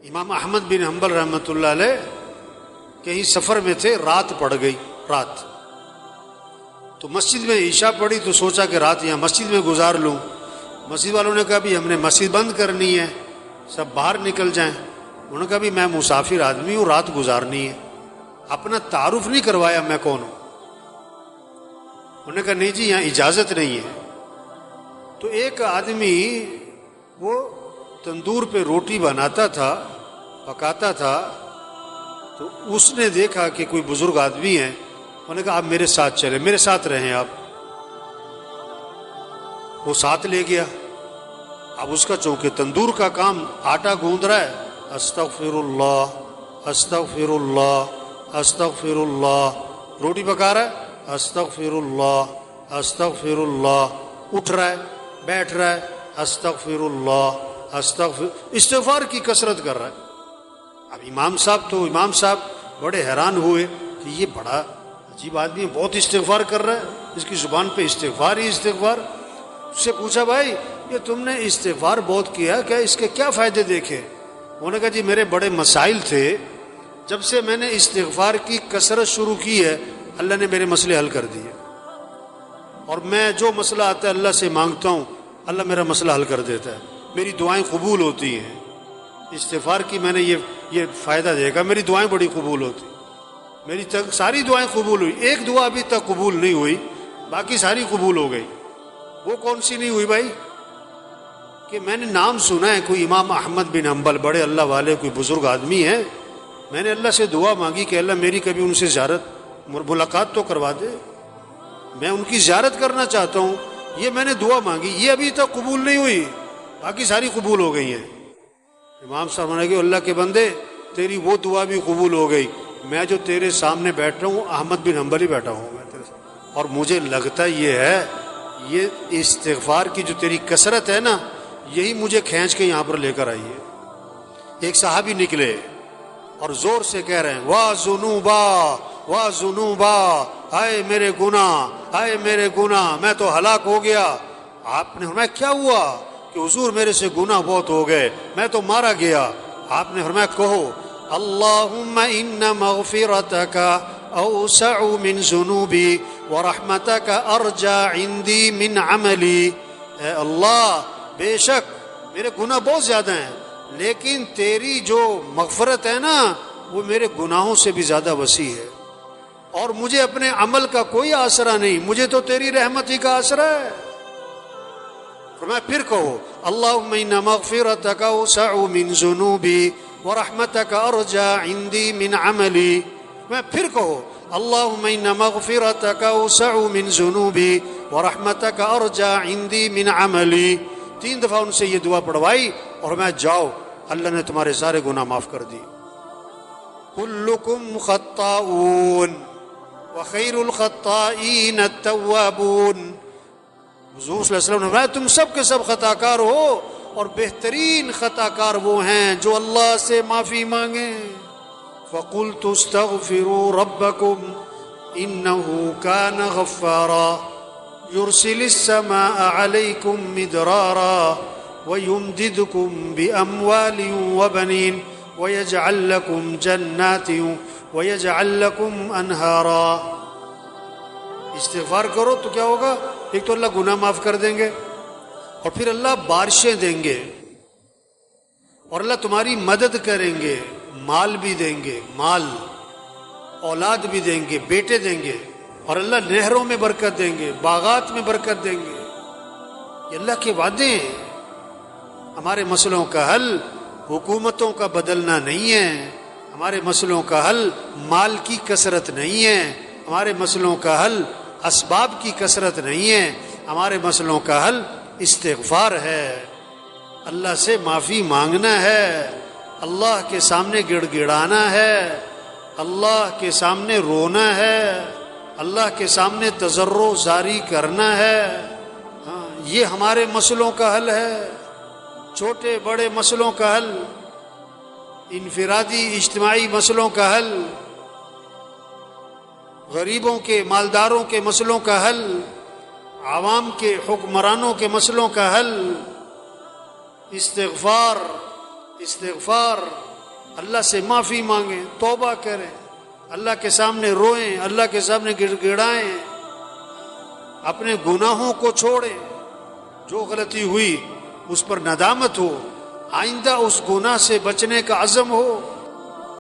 امام احمد بن حنبل رحمۃ اللہ علیہ کہیں سفر میں تھے، رات پڑ گئی، رات تو مسجد میں عشاء پڑھی تو سوچا کہ رات یہاں مسجد میں گزار لوں۔ مسجد والوں نے کہا بھی ہم نے مسجد بند کرنی ہے، سب باہر نکل جائیں۔ انہوں نے کہا بھی میں مسافر آدمی ہوں، رات گزارنی ہے۔ اپنا تعارف نہیں کروایا میں کون ہوں۔ انہوں نے کہا نہیں جی یہاں اجازت نہیں ہے۔ تو ایک آدمی وہ تندور پہ روٹی بناتا تھا، پکاتا تھا، تو اس نے دیکھا کہ کوئی بزرگ آدمی ہے۔ انہوں نے کہا آپ میرے ساتھ چلیں، میرے ساتھ رہیں آپ۔ وہ ساتھ لے گیا۔ اب اس کا چونکہ تندور کا کام آٹا گوندھ رہا ہے، استغفر اللہ استغفر اللہ استغفر اللہ، روٹی پکا رہا ہے، استغفر اللہ استغفر اللہ، اٹھ رہا ہے، بیٹھ رہا ہے، استغفر اللہ استغفار کی کثرت کر رہا ہے۔ اب امام صاحب بڑے حیران ہوئے کہ یہ بڑا عجیب آدمی ہے، بہت استغفار کر رہا ہے، اس کی زبان پہ استغفار ہی استغفار۔ اس سے پوچھا بھائی یہ تم نے استغفار بہت کیا، کیا اس کے کیا فائدے دیکھے؟ انہوں نے کہا جی میرے بڑے مسائل تھے، جب سے میں نے استغفار کی کثرت شروع کی ہے اللہ نے میرے مسئلے حل کر دیے، اور میں جو مسئلہ آتا ہے اللہ سے مانگتا ہوں اللہ میرا مسئلہ حل کر دیتا ہے، میری دعائیں قبول ہوتی ہیں۔ استغفار کی میں نے یہ فائدہ دیکھا، میری دعائیں بڑی قبول ہوتی، میری ساری دعائیں قبول ہوئی، ایک دعا ابھی تک قبول نہیں ہوئی، باقی ساری قبول ہو گئی۔ وہ کون سی نہیں ہوئی بھائی؟ کہ میں نے نام سنا ہے کوئی امام احمد بن حنبل، بڑے اللہ والے، کوئی بزرگ آدمی ہے، میں نے اللہ سے دعا مانگی کہ اللہ میری کبھی ان سے زیارت ملاقات تو کروا دے، میں ان کی زیارت کرنا چاہتا ہوں، یہ میں نے دعا مانگی، یہ ابھی تک قبول نہیں ہوئی، باقی ساری قبول ہو گئی ہیں۔ امام صاحب نے کہا اللہ کے بندے تیری وہ دعا بھی قبول ہو گئی، میں جو تیرے سامنے بیٹھ رہا ہوں احمد بن حنبل ہی بیٹھا ہوں میں تیرے سامنے، اور مجھے لگتا یہ ہے یہ استغفار کی جو تیری کثرت ہے نا یہی مجھے کھینچ کے یہاں پر لے کر آئی ہے۔ ایک صحابی نکلے اور زور سے کہہ رہے ہیں واہ ذنوبا واہ ذنوبا، ہائے میرے گناہ ہائے میرے گناہ، میں تو ہلاک ہو گیا۔ آپ نے فرمایا کیا ہوا؟ کہ حضور میرے سے گناہ بہت ہو گئے، میں تو مارا گیا۔ آپ نے فرمایا کہو اللہم ان مغفرتک اوسع من ذنوبی ورحمتک ارجى عندی من عملی، اے اللہ بے شک میرے گناہ بہت زیادہ ہیں لیکن تیری جو مغفرت ہے نا وہ میرے گناہوں سے بھی زیادہ وسیع ہے، اور مجھے اپنے عمل کا کوئی آسرا نہیں، مجھے تو تیری رحمت ہی کا آسرا ہے۔ فرمایا پھر کہو اللہم ان مغفرتک اوسع من ذنوبی ورحمتک ارجى عندی من عملی، میں پھر کہو اللہم ان مغفرتک اوسع من ذنوبی ورحمتک ارجى عندی من عملی۔ 3 دفعہ ان سے یہ دعا پڑھوائی اور میں جاؤ اللہ نے تمہارے سارے گناہ معاف کر دی۔ کلکم خطاؤون وخیر الخطائین التوابون، حضور صلی اللہ علیہ وسلم نے فرمایا تم سب کے سب خطا کار ہو اور بہترین خطا کار وہ ہیں جو اللہ سے معافی مانگیں۔ فقلت استغفروا ربکم انہ کان غفارا یرسل السماء علیکم مدرارا ویمددکم باموال وبنین ویجعل لکم جنات ویجعل لکم انہارا۔ استغفار کرو تو کیا ہوگا؟ ایک تو اللہ گناہ معاف کر دیں گے، اور پھر اللہ بارشیں دیں گے، اور اللہ تمہاری مدد کریں گے، مال بھی دیں گے، مال اولاد بھی دیں گے، بیٹے دیں گے، اور اللہ نہروں میں برکت دیں گے، باغات میں برکت دیں گے۔ یہ اللہ کے وعدے ہیں۔ ہمارے مسئلوں کا حل حکومتوں کا بدلنا نہیں ہے، ہمارے مسئلوں کا حل مال کی کثرت نہیں ہے، ہمارے مسئلوں کا حل اسباب کی کثرت نہیں ہے، ہمارے مسئلوں کا حل استغفار ہے، اللہ سے معافی مانگنا ہے، اللہ کے سامنے گڑ گڑانا ہے، اللہ کے سامنے رونا ہے، اللہ کے سامنے تضرع زاری کرنا ہے۔ یہ ہمارے مسئلوں کا حل ہے، چھوٹے بڑے مسئلوں کا حل، انفرادی اجتماعی مسئلوں کا حل، غریبوں کے مالداروں کے مسئلوں کا حل، عوام کے حکمرانوں کے مسئلوں کا حل، استغفار استغفار اللہ سے معافی مانگیں، توبہ کریں، اللہ کے سامنے روئیں، اللہ کے سامنے گڑ گڑائیں، اپنے گناہوں کو چھوڑیں، جو غلطی ہوئی اس پر ندامت ہو، آئندہ اس گناہ سے بچنے کا عزم ہو،